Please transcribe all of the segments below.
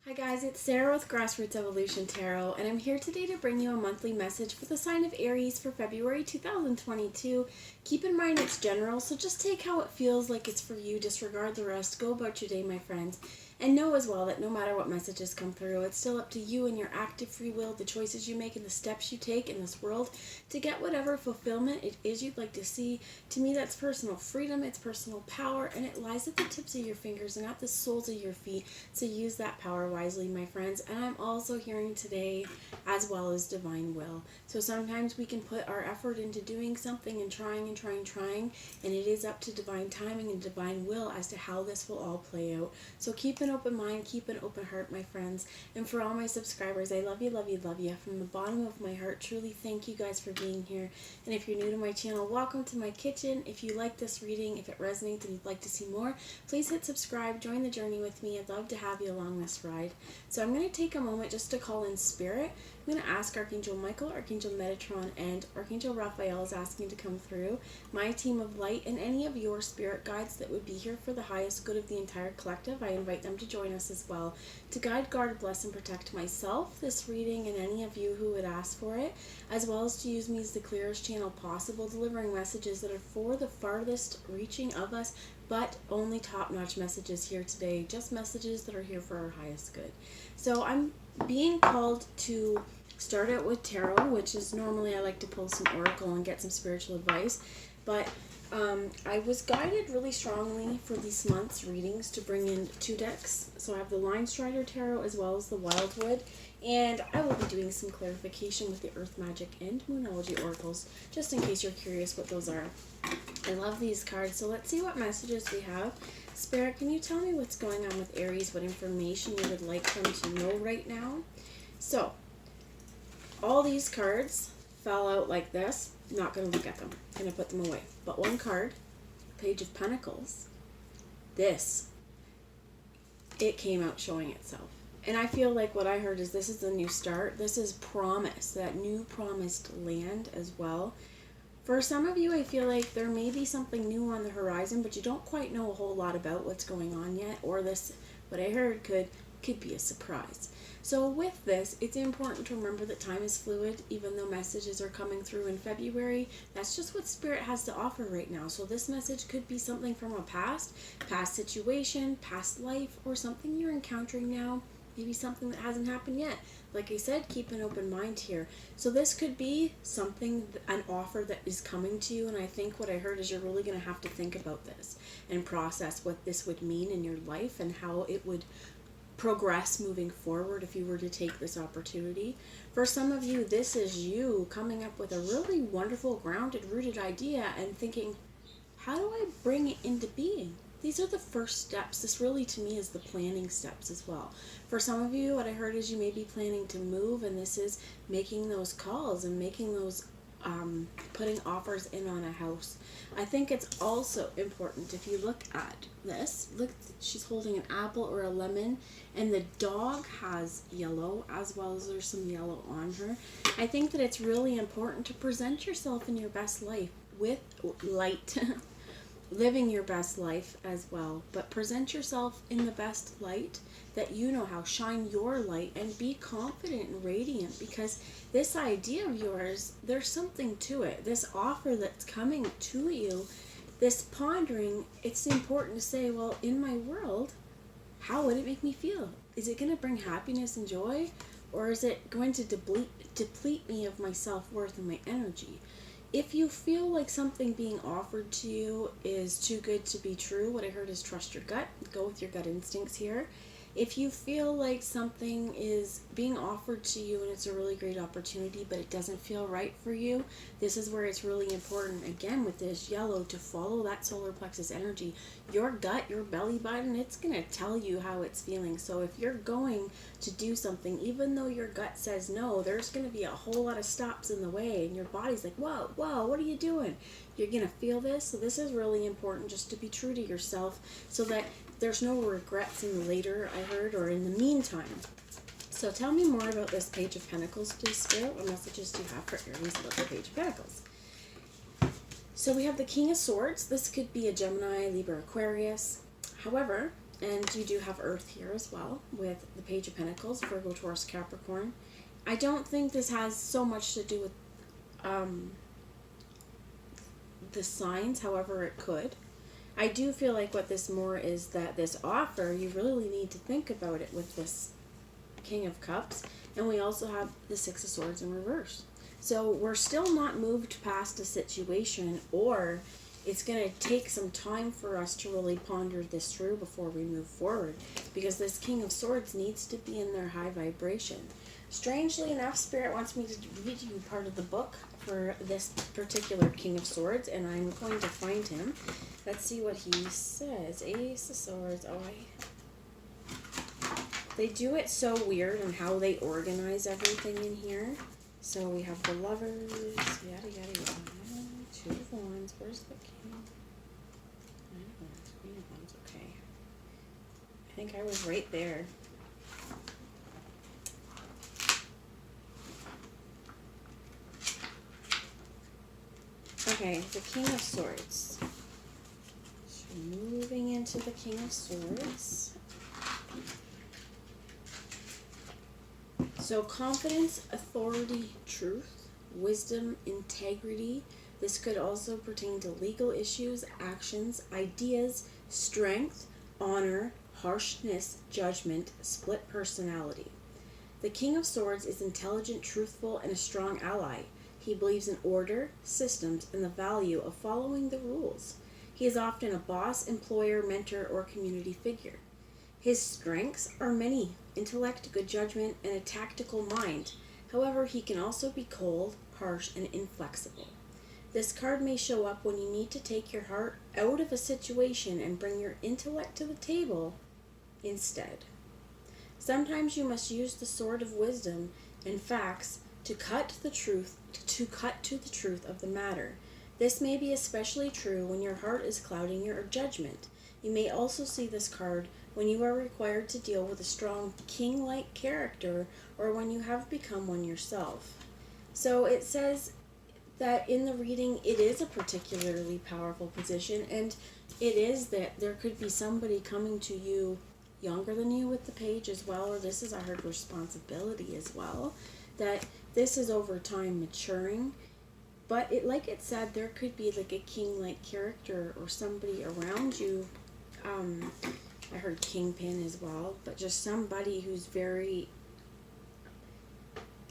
Hi guys, it's Sarah with Grassroots Evolution Tarot, and I'm here today to bring you a monthly message for the sign of Aries for February 2022. Keep in mind it's general, so just take how it feels like it's for you, disregard the rest, go about your day, my friends. And know as well that no matter what messages come through, it's still up to you and your active free will, the choices you make and the steps you take in this world to get whatever fulfillment it is you'd like to see. To me, that's personal freedom, it's personal power, and it lies at the tips of your fingers and at the soles of your feet. So use that power wisely, my friends. And I'm also hearing today as well as divine will. So sometimes we can put our effort into doing something and trying, and it is up to divine timing and divine will as to how this will all play out. So keep an open mind, keep an open heart, my friends. And for all my subscribers, I love you, love you, love you. From the bottom of my heart, truly thank you guys for being here. And if you're new to my channel, welcome to my kitchen. If you like this reading, if it resonates and you'd like to see more, please hit subscribe, join the journey with me. I'd love to have you along this ride. So I'm going to take a moment just to call in spirit. I'm going to ask Archangel Michael, Archangel Metatron, and Archangel Raphael is asking to come through, my team of light, and any of your spirit guides that would be here for the highest good of the entire collective. I invite them to join us as well to guide, guard, bless, and protect myself, this reading, and any of you who would ask for it, as well as to use me as the clearest channel possible, delivering messages that are for the farthest reaching of us, but only top-notch messages here today, just messages that are here for our highest good. So I'm being called to start out with tarot, which is normally I like to pull some oracle and get some spiritual advice, but I was guided really strongly for this month's readings to bring in two decks. So I have the Line Strider Tarot as well as the Wildwood, and I will be doing some clarification with the Earth Magic and Moonology oracles, just in case you're curious what those are. I love these cards, so let's see what messages we have. Spirit, can you tell me what's going on with Aries, what information you would like them to know right now? So, all these cards fell out like this. Not going to look at them. Going to put them away. But one card, Page of Pentacles, this, it came out showing itself. And I feel like what I heard is this is a new start. This is promise, that new promised land as well. For some of you, I feel like there may be something new on the horizon, but you don't quite know a whole lot about what's going on yet, or this, what I heard could be a surprise. So with this, it's important to remember that time is fluid, even though messages are coming through in February. That's just what Spirit has to offer right now. So this message could be something from a past situation, past life, or something you're encountering now. Maybe something that hasn't happened yet. Like I said, keep an open mind here. So this could be something, an offer that is coming to you, and I think what I heard is you're really going to have to think about this and process what this would mean in your life and how it would progress moving forward if you were to take this opportunity. For some of you, this is you coming up with a really wonderful, grounded, rooted idea and thinking, how do I bring it into being? These are the first steps. This really, to me, is the planning steps as well. For some of you, what I heard is you may be planning to move, and this is making those calls and making those, putting offers in on a house. I think it's also important, if you look at this, look, she's holding an apple or a lemon, and the dog has yellow, as well as there's some yellow on her. I think that it's really important to present yourself in your best life with light. Living your best life as well, but present yourself in the best light that you know how. Shine your light and be confident and radiant, because this idea of yours, there's something to it. This offer that's coming to you, this pondering, it's important to say, well, in my world, how would it make me feel? Is it going to bring happiness and joy, or is it going to deplete me of my self-worth and my energy? If you feel like something being offered to you is too good to be true, what I heard is trust your gut. Go with your gut instincts here. If you feel like something is being offered to you and it's a really great opportunity, but it doesn't feel right for you, this is where it's really important, again, with this yellow, to follow that solar plexus energy. Your gut, your belly button, it's going to tell you how it's feeling. So if you're going to do something, even though your gut says no, there's going to be a whole lot of stops in the way, and your body's like, whoa, what are you doing? You're going to feel this. So this is really important, just to be true to yourself, so that there's no regrets in the later, I heard, or in the meantime. So tell me more about this Page of Pentacles, please, Spirit. What messages do you have for Aries about the Page of Pentacles? So we have the King of Swords. This could be a Gemini, Libra, Aquarius. However, And you do have Earth here as well with the Page of Pentacles, Virgo, Taurus, Capricorn. I don't think this has so much to do with the signs, however it could. I do feel like what this more is that this offer, you really need to think about it with this King of Cups. And we also have the Six of Swords in reverse. So we're still not moved past a situation, or it's going to take some time for us to really ponder this through before we move forward, because this King of Swords needs to be in their high vibration. Strangely enough, Spirit wants me to read you part of the book for this particular King of Swords, and I'm going to find him. Let's see what he says. Ace of Swords. They do it so weird on how they organize everything in here. So we have the Lovers, yada yada yada. Two of Wands. Where's the King? Nine of Wands, Queen of Wands. Okay. I think I was right there. Okay, the King of Swords. So moving into the King of Swords. So confidence, authority, truth, wisdom, integrity. This could also pertain to legal issues, actions, ideas, strength, honor, harshness, judgment, split personality. The King of Swords is intelligent, truthful, and a strong ally. He believes in order, systems, and the value of following the rules. He is often a boss, employer, mentor, or community figure. His strengths are many: intellect, good judgment, and a tactical mind. However, he can also be cold, harsh, and inflexible. This card may show up when you need to take your heart out of a situation and bring your intellect to the table instead. Sometimes you must use the sword of wisdom and facts to cut to the truth of the matter. This may be especially true when your heart is clouding your judgment. You may also see this card when you are required to deal with a strong king-like character, or when you have become one yourself. So it says that in the reading it is a particularly powerful position, and it is that there could be somebody coming to you younger than you with the Page as well, or this is a hard responsibility as well, that this is over time maturing. But it, like it said, there could be like a king-like character or somebody around you. I heard kingpin as well, but just somebody who's very,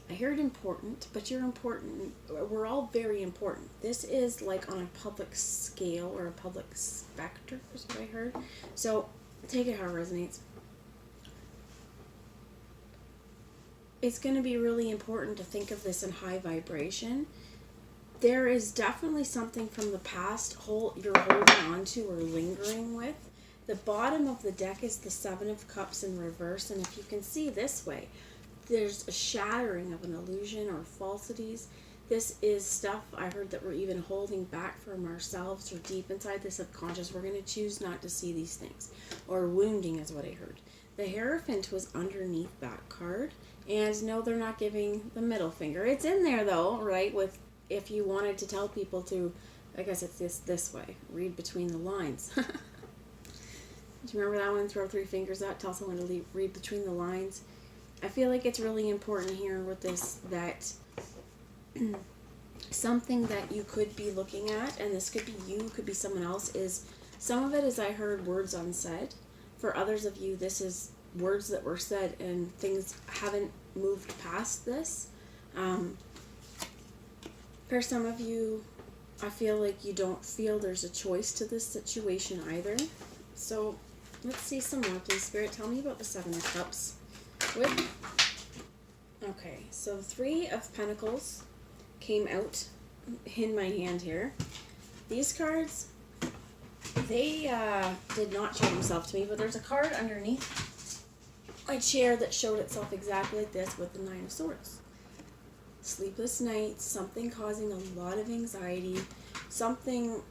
I heard important, but you're important. We're all very important. This is like on a public scale or a public specter is what I heard. So take it how it resonates. It's going to be really important to think of this in high vibration. There is definitely something from the past you're holding on to or lingering with. The bottom of the deck is the Seven of Cups in reverse, and if you can see this way, there's a shattering of an illusion or falsities. This is stuff I heard that we're even holding back from ourselves, or deep inside the subconscious. We're going to choose not to see these things. Or wounding is what I heard. The Hierophant was underneath that card, and no, they're not giving the middle finger. It's in there though, right? With if you wanted to tell people to, I guess it's this way, read between the lines. Do you remember that one? Throw three fingers out, tell someone to read between the lines. I feel like it's really important here with this that something that you could be looking at, and this could be you, could be someone else, is some of it is I heard words unsaid. For others of you, this is words that were said and things haven't moved past this. For some of you, I feel like you don't feel there's a choice to this situation either. So let's see some more, please, Spirit. Tell me about the Seven of Cups. Okay, so Three of Pentacles came out in my hand here. These cards, they did not show themselves to me, but there's a card underneath my chair that showed itself exactly like this with the Nine of Swords. Sleepless nights, something causing a lot of anxiety, something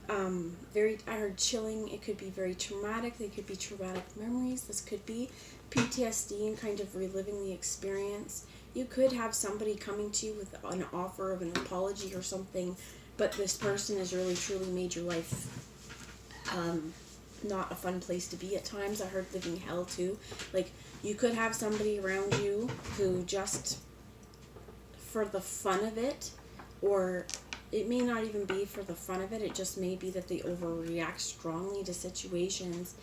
I heard chilling. It could be very traumatic. They could be traumatic memories. This could be PTSD and kind of reliving the experience. You could have somebody coming to you with an offer of an apology or something, but this person has really truly made your life not a fun place to be at times. I heard living hell too. Like, you could have somebody around you who just for the fun of it, or it may not even be for the fun of it, it just may be that they overreact strongly to situations,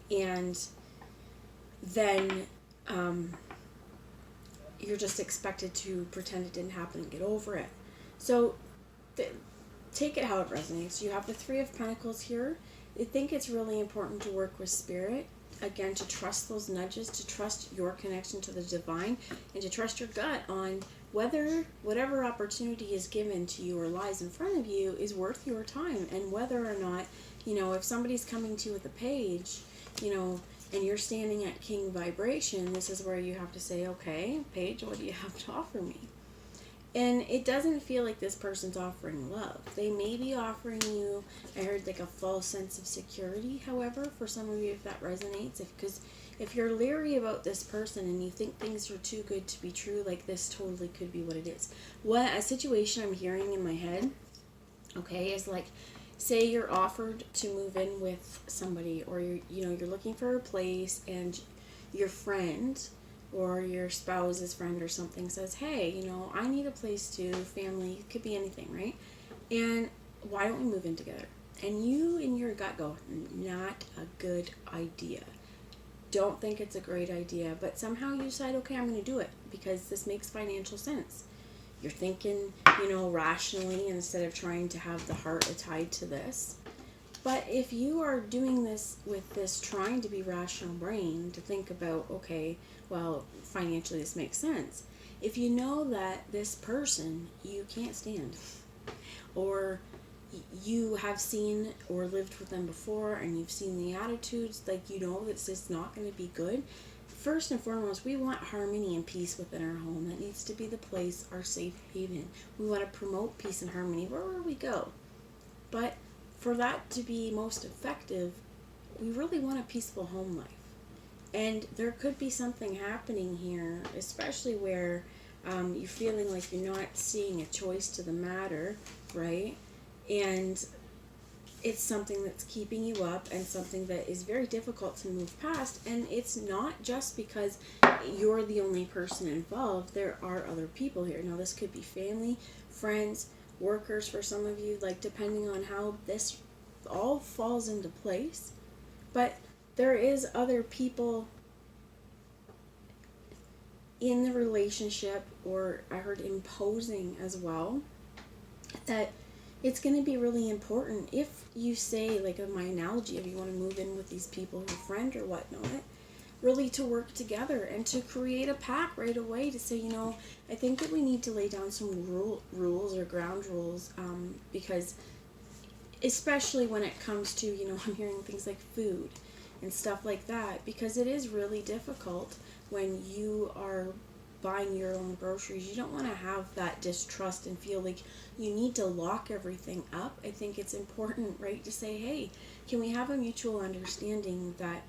and then you're just expected to pretend it didn't happen and get over it. So take it how it resonates. You have the Three of Pentacles here. I think it's really important to work with spirit, again, to trust those nudges, to trust your connection to the divine, and to trust your gut on whether whatever opportunity is given to you or lies in front of you is worth your time, and whether or not, if somebody's coming to you with a page, and you're standing at king vibration, this is where you have to say, okay, page, what do you have to offer me? And it doesn't feel like this person's offering love. They may be offering you, I heard, like a false sense of security, however, for some of you, if that resonates. Because if you're leery about this person and you think things are too good to be true, like this totally could be what it is. What a situation I'm hearing in my head, okay, is like, say you're offered to move in with somebody, or you're looking for a place, and your friend or your spouse's friend or something says, hey, I need a place to, family, it could be anything, right? And why don't we move in together? And you in your gut go, not a good idea. Don't think it's a great idea, but somehow you decide, okay, I'm going to do it because this makes financial sense. You're thinking, rationally instead of trying to have the heart tied to this. But if you are doing this with this trying to be rational brain, to think about, okay, well, financially this makes sense. If you know that this person you can't stand, or you have seen or lived with them before and you've seen the attitudes, like that it's not going to be good, first and foremost, we want harmony and peace within our home. That needs to be the place, our safe haven. We want to promote peace and harmony wherever we go. But for that to be most effective, we really want a peaceful home life. And there could be something happening here, especially where you're feeling like you're not seeing a choice to the matter, right? And it's something that's keeping you up and something that is very difficult to move past. And it's not just because you're the only person involved. There are other people here. Now, this could be family, friends, workers for some of you, like depending on how this all falls into place. But there is other people in the relationship, or I heard imposing as well, that it's going to be really important if you say, like my analogy, if you want to move in with these people, a friend or whatnot, really to work together and to create a pact right away to say, I think that we need to lay down some rules or ground rules, because especially when it comes to, I'm hearing things like food and stuff like that, because it is really difficult when you are buying your own groceries. You don't want to have that distrust and feel like you need to lock everything up. I think it's important, right, to say, hey, can we have a mutual understanding that,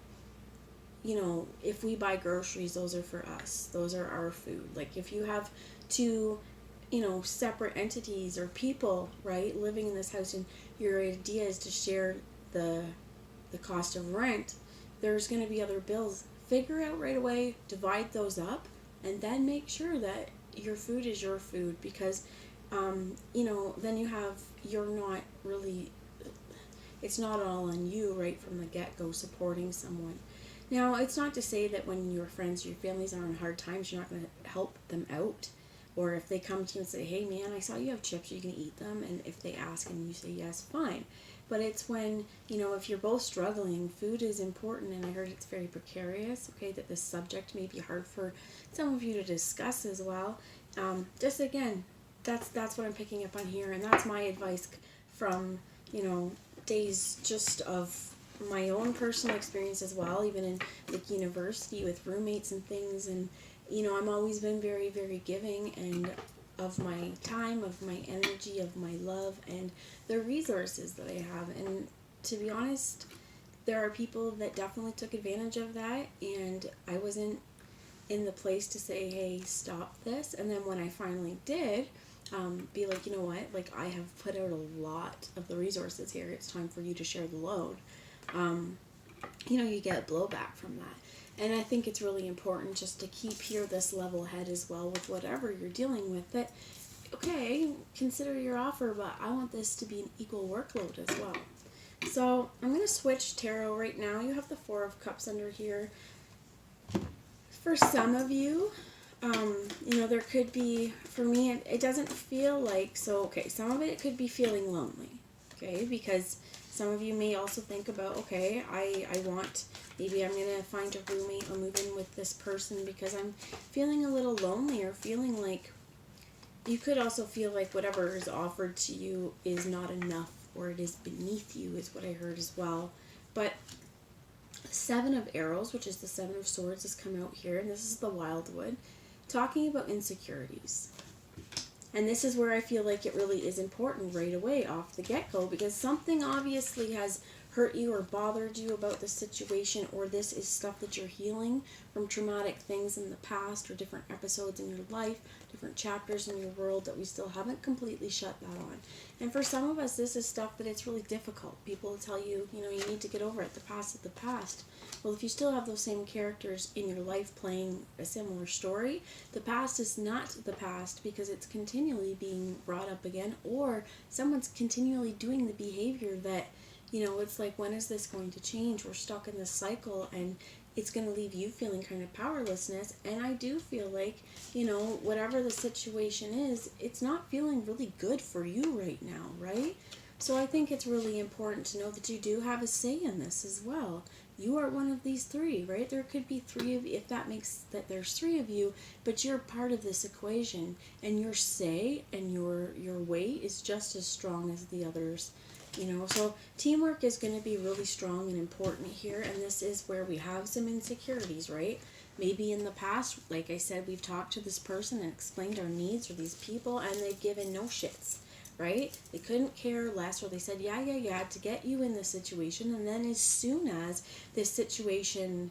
if we buy groceries, those are for us. Those are our food. Like if you have two, separate entities or people, right, living in this house, and your idea is to share the cost of rent, there's going to be other bills. Figure out right away, divide those up, and then make sure that your food is your food, because, then you're not really, it's not all on you right from the get-go supporting someone. Now, it's not to say that when your friends, your families are in hard times, you're not going to help them out. Or if they come to you and say, hey man, I saw you have chips, are you going to eat them? And if they ask and you say yes, fine. But it's when, if you're both struggling, food is important, and I heard it's very precarious, okay, that this subject may be hard for some of you to discuss as well. Just again, that's what I'm picking up on here, and that's my advice from, days just of my own personal experience as well, even in like university with roommates and things. And I'm always been very, very giving, and of my time, of my energy, of my love, and the resources that I have. And to be honest, there are people that definitely took advantage of that, and I wasn't in the place to say, hey, stop this. And then when I finally did, be like, you know what, like I have put out a lot of the resources here, it's time for you to share the load. you get blowback from that. And I think it's really important just to keep here this level head as well with whatever you're dealing with, that, okay, consider your offer, but I want this to be an equal workload as well. So I'm going to switch tarot right now. You have the Four of Cups under here. For some of you, there could be, for me, it doesn't feel like, some of it could be feeling lonely, okay, because some of you may also think about, okay, maybe I'm going to find a roommate or move in with this person because I'm feeling a little lonely, or feeling like, you could also feel like whatever is offered to you is not enough, or it is beneath you, is what I heard as well. But Seven of Arrows, which is the Seven of Swords, has come out here, and this is the Wildwood, talking about insecurities. And this is where I feel like it really is important right away off the get-go, because something obviously has hurt you or bothered you about the situation, or this is stuff that you're healing from traumatic things in the past, or different episodes in your life, different chapters in your world that we still haven't completely shut that on. And for some of us, this is stuff that it's really difficult. People will tell you, you need to get over it. The past is the past. Well, if you still have those same characters in your life playing a similar story, the past is not the past because it's continually being brought up again, or someone's continually doing the behavior that, it's like, when is this going to change? We're stuck in this cycle, and it's going to leave you feeling kind of powerlessness. And I do feel like, whatever the situation is, it's not feeling really good for you right now, right? So I think it's really important to know that you do have a say in this as well. You are one of these three, right? There could be three of you, if that makes that there's three of you, but you're part of this equation, and your say and your weight is just as strong as the others. So teamwork is going to be really strong and important here, and this is where we have some insecurities, right? Maybe in the past, like I said, we've talked to this person and explained our needs, or these people, and they've given no shits, right? They couldn't care less, or they said yeah to get you in this situation, and then as soon as this situation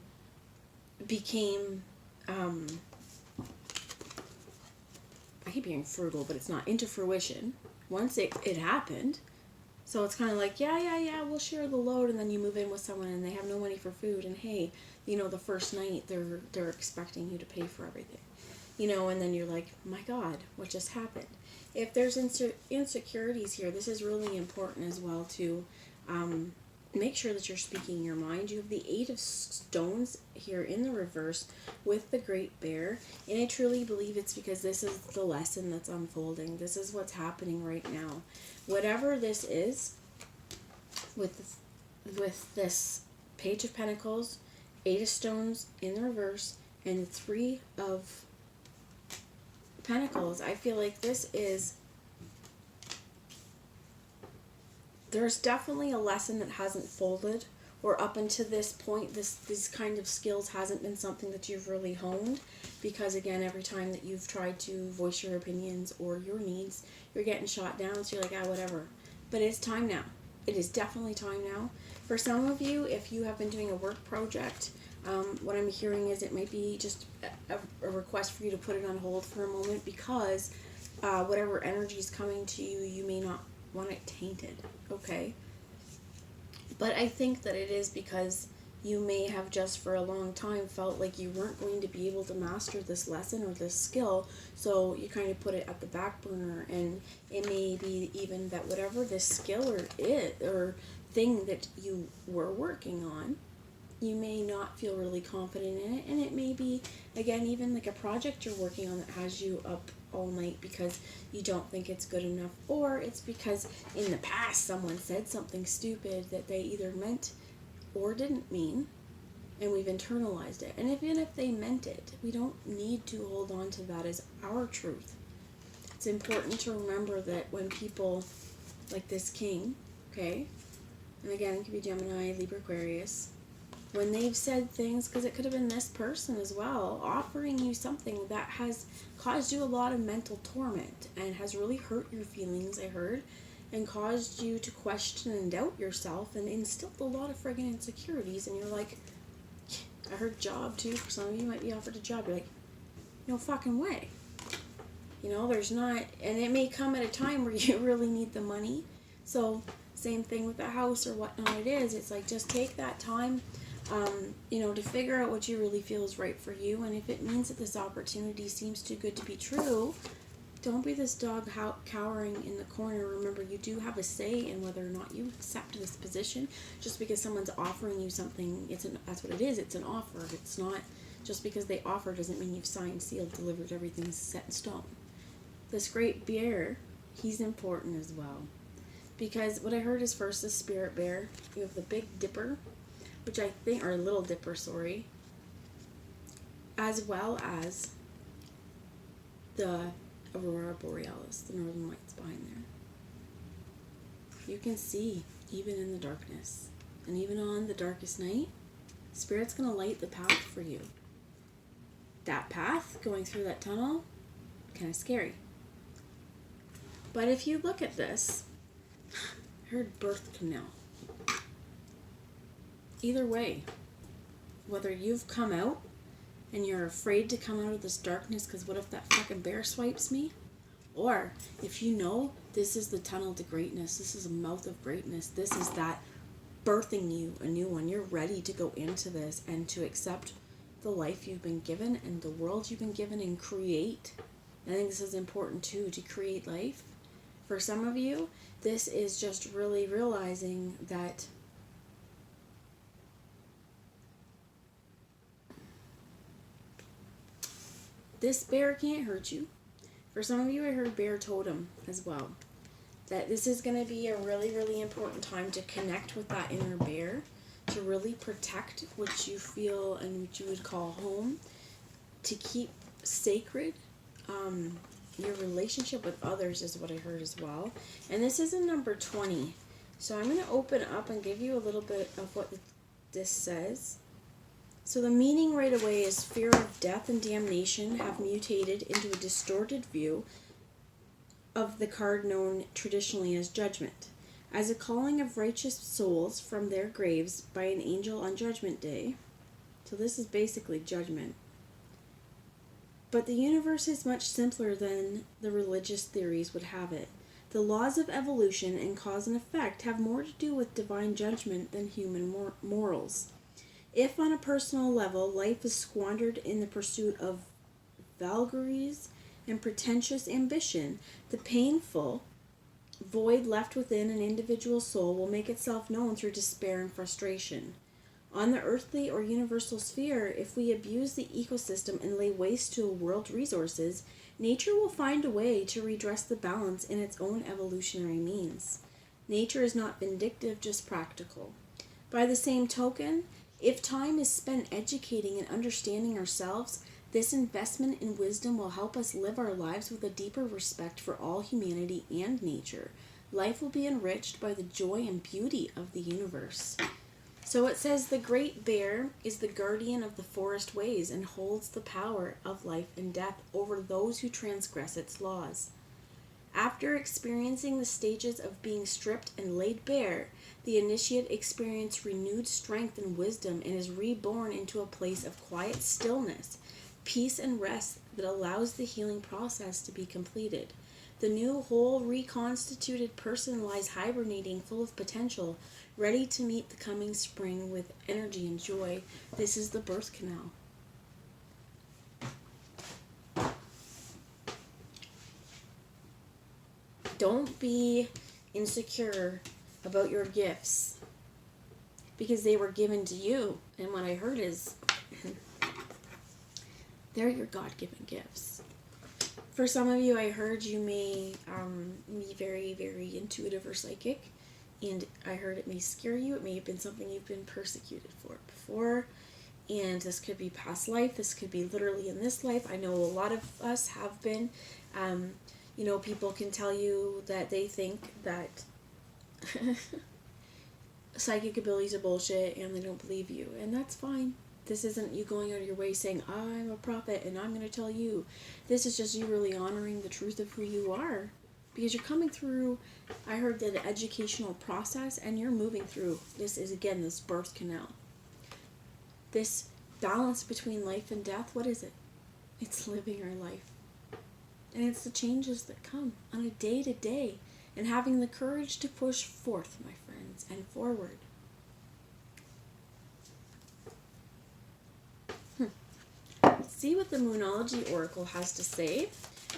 became, I keep being frugal, but it's not, into fruition, once it happened. So it's kind of like, yeah, we'll share the load, and then you move in with someone and they have no money for food, and hey, the first night they're expecting you to pay for everything, and then you're like, my God, what just happened? If there's insecurities here, this is really important as well to make sure that you're speaking your mind. You have the Eight of Stones here in the reverse with the Great Bear, and I truly believe it's because this is the lesson that's unfolding. This is what's happening right now. Whatever this is, with this Page of Pentacles, Eight of Stones in the reverse, and Three of Pentacles, I feel like there's definitely a lesson that hasn't folded, or up until this point, these kind of skills hasn't been something that you've really honed, because again, every time that you've tried to voice your opinions or your needs, you're getting shot down, so you're like, whatever. But it's time now. It is definitely time now. For some of you, if you have been doing a work project, what I'm hearing is it might be just a request for you to put it on hold for a moment, because whatever energy is coming to you, you may not want it tainted, okay? But I think that it is because you may have just for a long time felt like you weren't going to be able to master this lesson or this skill, so you kind of put it at the back burner, and it may be even that whatever this skill or thing that you were working on, you may not feel really confident in it, and it may be, again, even like a project you're working on that has you up all night because you don't think it's good enough, or it's because in the past someone said something stupid that they either meant or didn't mean, and we've internalized it. And even if they meant it, we don't need to hold on to that as our truth. It's important to remember that when people like this king, okay, and again, it could be Gemini, Libra, Aquarius, when they've said things, because it could have been this person as well, offering you something that has caused you a lot of mental torment and has really hurt your feelings, I heard, and caused you to question and doubt yourself and instilled a lot of friggin' insecurities, and you're like, I heard job too. For some of you might be offered a job. You're like, no fucking way. There's not, and it may come at a time where you really need the money. So Same thing with the house or whatnot it is. It's like, just take that time, to figure out what you really feel is right for you. And if it means that this opportunity seems too good to be true, don't be this dog cowering in the corner. Remember, you do have a say in whether or not you accept this position. Just because someone's offering you something, that's what it is. It's an offer. It's not just because they offer doesn't mean you've signed, sealed, delivered, everything's set in stone. This great bear, he's important as well. Because what I heard is first the spirit bear. You have the big dipper, which I think, or little dipper, sorry. As well as the Aurora Borealis, the northern lights behind there. You can see even in the darkness. And even on the darkest night, Spirit's going to light the path for you. That path, going through that tunnel, kind of scary. But if you look at this, I heard Birth Canal. Either way, whether you've come out and you're afraid to come out of this darkness because what if that fucking bear swipes me? Or if you know this is the tunnel to greatness, this is a mouth of greatness, this is that birthing you a new one, you're ready to go into this and to accept the life you've been given and the world you've been given and create. I think this is important too, to create life. For some of you, this is just really realizing that this bear can't hurt you. For some of you, I heard bear totem as well. That this is going to be a really, really important time to connect with that inner bear, to really protect what you feel and what you would call home, to keep sacred your relationship with others is what I heard as well. And this is in number 20. So I'm going to open up and give you a little bit of what this says. So the meaning right away is fear of death and damnation have mutated into a distorted view of the card known traditionally as judgment, as a calling of righteous souls from their graves by an angel on Judgment Day. So this is basically judgment. But the universe is much simpler than the religious theories would have it. The laws of evolution and cause and effect have more to do with divine judgment than human morals. If on a personal level life is squandered in the pursuit of vagaries and pretentious ambition, the painful void left within an individual soul will make itself known through despair and frustration. On the earthly or universal sphere, if we abuse the ecosystem and lay waste to a world's resources, nature will find a way to redress the balance in its own evolutionary means. Nature is not vindictive, just practical. By the same token, if time is spent educating and understanding ourselves, this investment in wisdom will help us live our lives with a deeper respect for all humanity and nature. Life will be enriched by the joy and beauty of the universe. So it says the great bear is the guardian of the forest ways and holds the power of life and death over those who transgress its laws. After experiencing the stages of being stripped and laid bare, the initiate experiences renewed strength and wisdom and is reborn into a place of quiet stillness, peace and rest that allows the healing process to be completed. The new whole reconstituted person lies hibernating full of potential, ready to meet the coming spring with energy and joy. This is the birth canal. Don't be insecure about your gifts because they were given to you. And what I heard is they're your God-given gifts. For some of you, I heard you may be very, very intuitive or psychic. And I heard it may scare you. It may have been something you've been persecuted for before. And this could be past life. This could be literally in this life. I know a lot of us have been. People can tell you that they think that psychic abilities are bullshit and they don't believe you. And that's fine. This isn't you going out of your way saying, I'm a prophet and I'm going to tell you. This is just you really honoring the truth of who you are. Because you're coming through, I heard the educational process, and you're moving through. This is, again, this birth canal. This balance between life and death, what is it? It's living our life. And it's the changes that come on a day-to-day. and having the courage to push forth, my friends, and forward. See what the Moonology Oracle has to say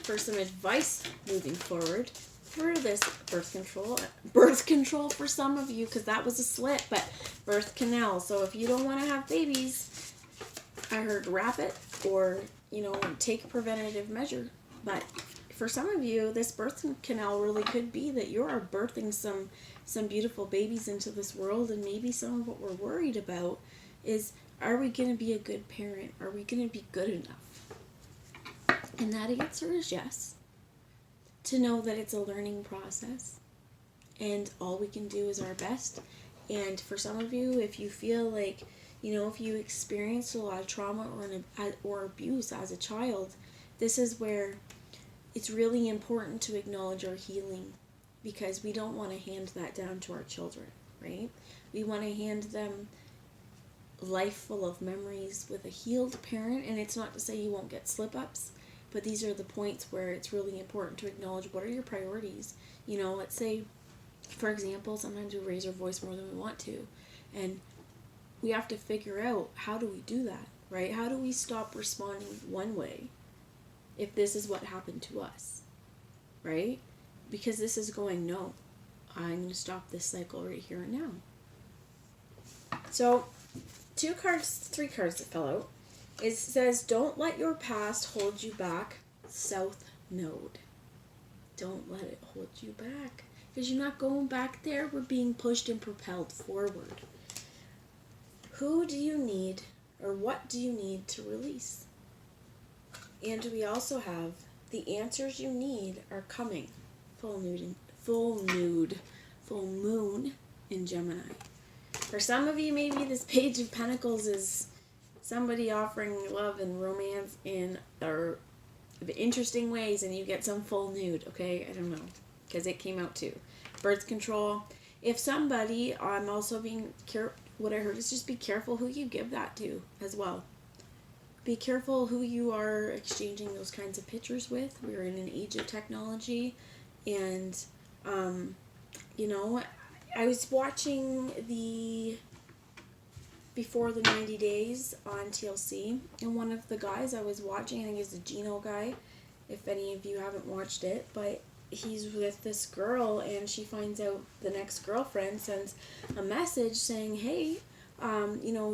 for some advice moving forward for this birth control for some of you, because that was a slip, but birth canal. So if you don't want to have babies, I heard wrap it or, take preventative measure. But for some of you, this birth canal really could be that you are birthing some beautiful babies into this world, and maybe some of what we're worried about is, are we going to be a good parent? Are we going to be good enough? And that answer is yes. To know that it's a learning process and all we can do is our best. And for some of you, if you feel like, if you experienced a lot of trauma or abuse as a child, this is where it's really important to acknowledge our healing, because we don't want to hand that down to our children, right? We want to hand them life full of memories with a healed parent. And it's not to say you won't get slip-ups, but these are the points where it's really important to acknowledge what are your priorities. Let's say, for example, sometimes we raise our voice more than we want to, and we have to figure out, how do we do that, right? How do we stop responding one way if this is what happened to us, right? Because this is going, no, I'm going to stop this cycle right here and now. So, three cards that fell out. It says, don't let your past hold you back, South Node. Don't let it hold you back, because you're not going back there. We're being pushed and propelled forward. Who do you need, or what do you need to release? And we also have the answers you need are coming. Full moon in Gemini. For some of you, maybe this Page of Pentacles is somebody offering love and romance in interesting ways, and you get some full nude, okay? I don't know, because it came out too. Birth control. If somebody, I'm also being careful. What I heard is just be careful who you give that to as well. Be careful who you are exchanging those kinds of pictures with. We're in an age of technology, and I was watching the Before the 90 Days on TLC, and one of the guys I was watching, I think is the Gino guy, if any of you haven't watched it, but he's with this girl, and she finds out the next girlfriend sends a message saying, hey,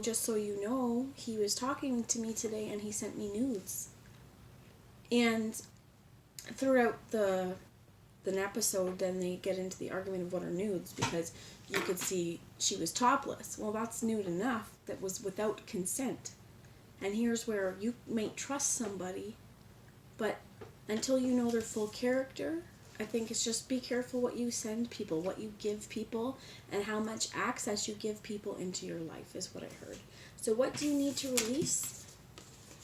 just so you know, he was talking to me today and he sent me nudes. And throughout the episode, then they get into the argument of what are nudes, because you could see she was topless. Well, that's nude enough. That was without consent. And here's where you may trust somebody, but until you know their full character, I think it's just be careful what you send people, what you give people, and how much access you give people into your life is what I heard. So what do you need to release?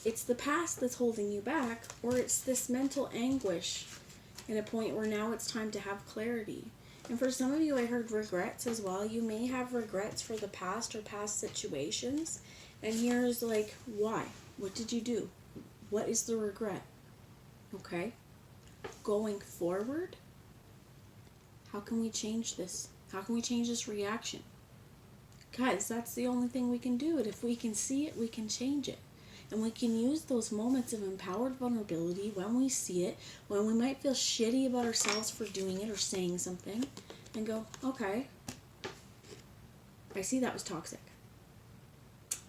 It's the past that's holding you back, or it's this mental anguish in a point where now it's time to have clarity. And for some of you, I heard regrets as well. You may have regrets for the past or past situations. And here's why? What did you do? What is the regret? Okay? Going forward, how can we change this? How can we change this reaction? Guys, that's the only thing we can do. And if we can see it, we can change it. And we can use those moments of empowered vulnerability when we see it, when we might feel shitty about ourselves for doing it or saying something, and go, okay, I see that was toxic.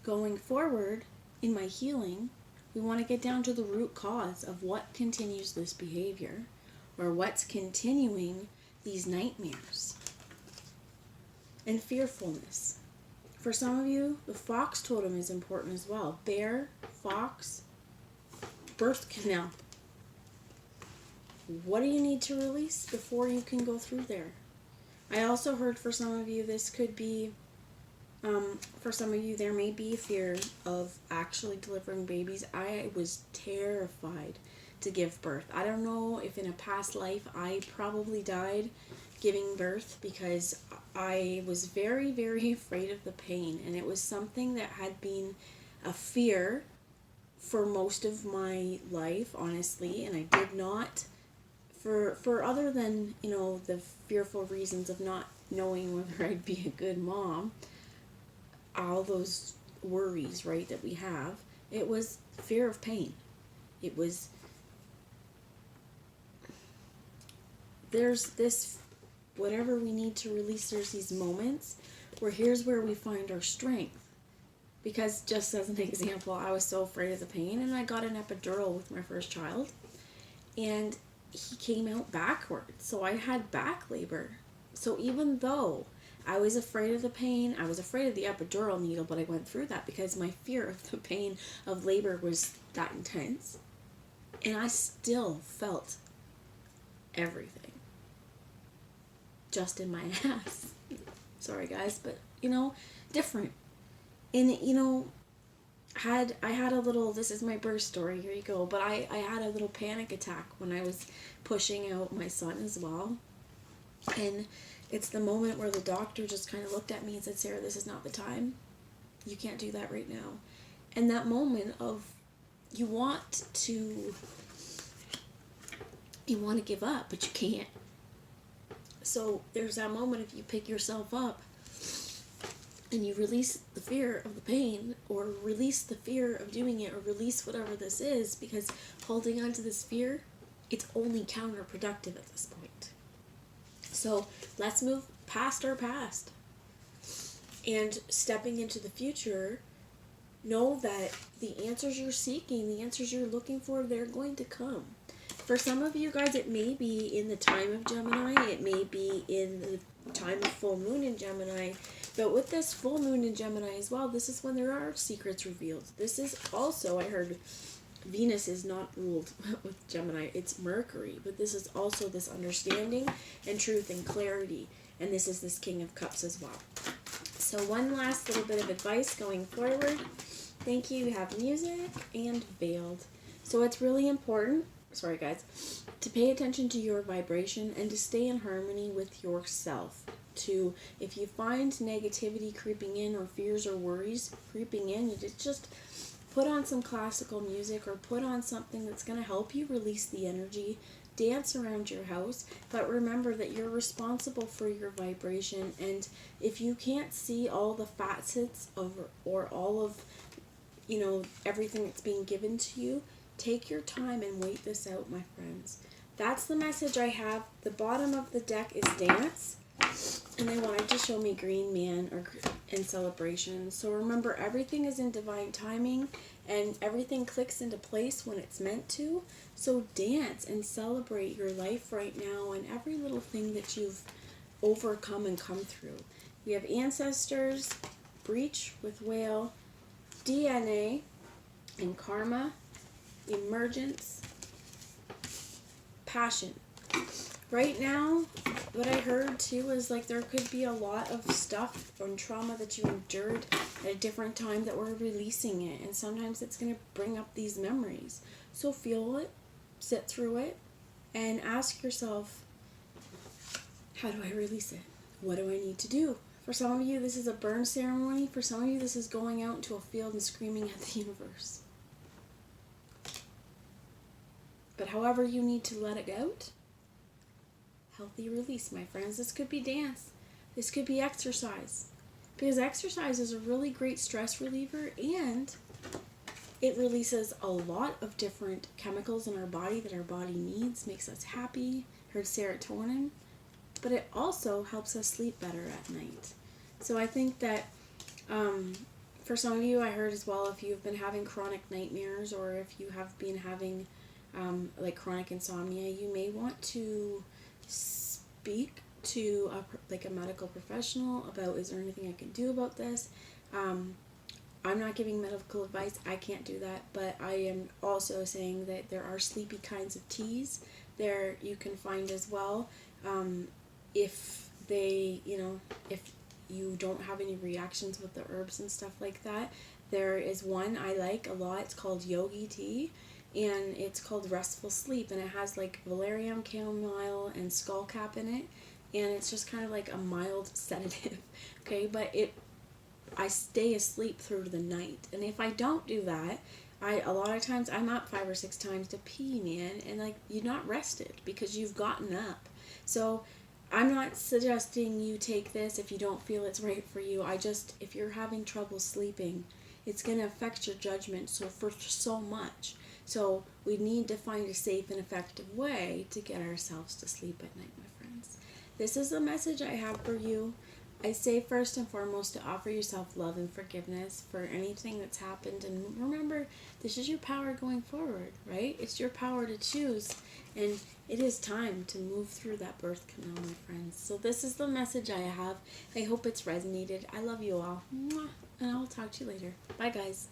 Going forward, in my healing, we want to get down to the root cause of what continues this behavior, or what's continuing these nightmares and fearfulness. For some of you, the fox totem is important as well. Bear, fox, birth canal. What do you need to release before you can go through there? I also heard for some of you, this could be, for some of you, there may be fear of actually delivering babies. I was terrified to give birth. I don't know if in a past life I probably died giving birth, because I was very, very afraid of the pain, and it was something that had been a fear for most of my life, honestly, and I did not for other than, the fearful reasons of not knowing whether I'd be a good mom, all those worries, right, that we have, it was fear of pain. It was, there's this, whatever we need to release, there's these moments where here's where we find our strength. Because just as an example, I was so afraid of the pain, and I got an epidural with my first child, and he came out backwards, so I had back labor. So even though I was afraid of the pain, I was afraid of the epidural needle, but I went through that because my fear of the pain of labor was that intense, and I still felt everything just in my ass. Sorry guys, but different. And I had a little, this is my birth story, here you go, but I had a little panic attack when I was pushing out my son as well. And it's the moment where the doctor just kind of looked at me and said, Sarah, this is not the time. You can't do that right now. And that moment of, you want to give up, but you can't. So there's that moment if you pick yourself up and you release the fear of the pain, or release the fear of doing it, or release whatever this is, because holding on to this fear, it's only counterproductive at this point. So let's move past our past. And stepping into the future, know that the answers you're seeking, the answers you're looking for, they're going to come. For some of you guys, it may be in the time of Gemini, it may be in the time of full moon in Gemini, but with this full moon in Gemini as well, this is when there are secrets revealed. This is also, I heard, Venus is not ruled with Gemini, it's Mercury, but this is also this understanding and truth and clarity, and this is this King of Cups as well. So one last little bit of advice going forward. Thank you, have music and veiled. So it's really important, sorry guys, to pay attention to your vibration and to stay in harmony with yourself. To, if you find negativity creeping in, or fears or worries creeping in, you just put on some classical music, or put on something that's going to help you release the energy. Dance around your house, but remember that you're responsible for your vibration, and if you can't see all the facets of, or all of, everything that's being given to you, take your time and wait this out, my friends. That's the message I have. The bottom of the deck is dance, and they wanted to show me Green Man and celebration. So remember, everything is in divine timing, and everything clicks into place when it's meant to. So dance and celebrate your life right now and every little thing that you've overcome and come through. We have ancestors, breach with whale, DNA and karma, emergence, passion. Right now, what I heard too is like there could be a lot of stuff and trauma that you endured at a different time that we're releasing it, and sometimes it's going to bring up these memories. So feel it, sit through it, and ask yourself, how do I release it? What do I need to do? For some of you, this is a burn ceremony. For some of you, this is going out into a field and screaming at the universe. But however you need to let it out, healthy release, my friends. This could be dance. This could be exercise. Because exercise is a really great stress reliever, and it releases a lot of different chemicals in our body that our body needs, makes us happy, heard serotonin, but it also helps us sleep better at night. So I think that for some of you, I heard as well, if you've been having chronic nightmares, or if you have been having like chronic insomnia, you may want to speak to a medical professional about, is there anything I can do about this? I'm not giving medical advice, I can't do that, but I am also saying that there are sleepy kinds of teas there you can find as well. If they, if you don't have any reactions with the herbs and stuff like that, there is one I like a lot. It's called Yogi Tea, and it's called Restful Sleep, and it has like valerian, chamomile, and skullcap in it, and it's just kind of like a mild sedative. Okay, but I stay asleep through the night, and if I don't do that, A lot of times I'm up 5 or 6 times to pee, man, and like you're not rested because you've gotten up. So I'm not suggesting you take this if you don't feel it's right for you. If you're having trouble sleeping, it's going to affect your judgment for so much. So we need to find a safe and effective way to get ourselves to sleep at night, my friends. This is the message I have for you. I say first and foremost to offer yourself love and forgiveness for anything that's happened. And remember, this is your power going forward, right? It's your power to choose. And it is time to move through that birth canal, my friends. So this is the message I have. I hope it's resonated. I love you all. Mwah. And I'll talk to you later. Bye, guys.